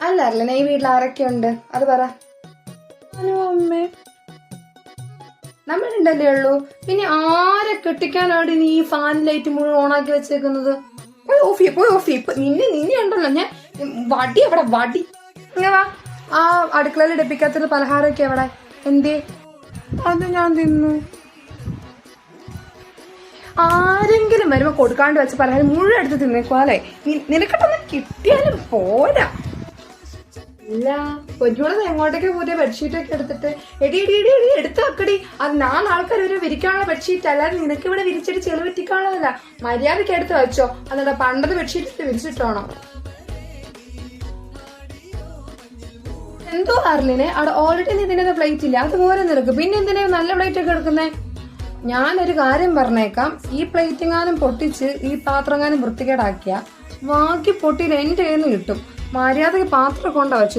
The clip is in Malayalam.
അല്ല അർലിനെ, ഈ വീട്ടിൽ ആരൊക്കെ ഉണ്ട് അത് പറ. അമ്മേ, നമ്മളുണ്ടല്ലേ ഉള്ളൂ. പിന്നെ ആരെ കെട്ടിക്കാനാണ് നീ ഈ ഫാൻ ലൈറ്റ് മുഴുവൻ ഓണാക്കി വെച്ചേക്കുന്നത്? പോയി ഓഫ് ചെയ്യ്. നിന്നെ ഉണ്ടല്ലോ ഞാൻ വടി അവിടെ വടി. ഇങ്ങനെ വാ. ആ അടുക്കളയിൽ ഡെപ്പിക്കാത്തൊരു പലഹാരമൊക്കെ അവിടെ എന്തേ? അത് ഞാൻ തിന്നു. ആരെങ്കിലും വരുമ്പോ കൊടുക്കാണ്ട് വെച്ച പലഹാരം മുഴുവൻ എടുത്ത് തിന്നേക്കുവാലേ. നിനക്കിട്ടൊന്നും കിട്ടിയാലും പോരാ. ഇല്ല, പൊന്നോളത് എങ്ങോട്ടൊക്കെ പുതിയ ബെഡ്ഷീറ്റ് ഒക്കെ എടുത്തിട്ട് എടി എടുത്ത് വെക്കടി. അത് 4 ആൾക്കാർ ഒരു വിരിക്കാനുള്ള ബെഡ്ഷീറ്റ് അല്ലാതെ നിനക്ക് ഇവിടെ വിരിച്ചിട്ട് ചെളി പറ്റിക്കാനുള്ളതല്ല. മര്യാദക്ക് എടുത്ത് വെച്ചോ. എന്നിട്ട് പണ്ടത്തെ ബെഡ്ഷീറ്റ് വിരിച്ചിട്ടോണം. എന്തോ അർലിനെ, അവിടെ ഓൾറെഡി നീ ഇതിന്റെ പ്ലേറ്റ് ഇല്ല, അതുപോലെ നിനക്ക് പിന്നെ എന്തിനാ നല്ല പ്ലേറ്റ് ഒക്കെ എടുക്കുന്നേ? ഞാനൊരു കാര്യം പറഞ്ഞേക്കാം, ഈ പ്ലേറ്റിങ്ങാനും പൊട്ടിച്ച് ഈ പാത്രങ്ങാനും വൃത്തികേടാക്കിയ ബാക്കി പൊട്ടിയിൽ എന്റെ കയ്യിൽ നിന്ന് കിട്ടും. മര്യാദക്ക് പാത്രം കൊണ്ടാ വെച്ചു.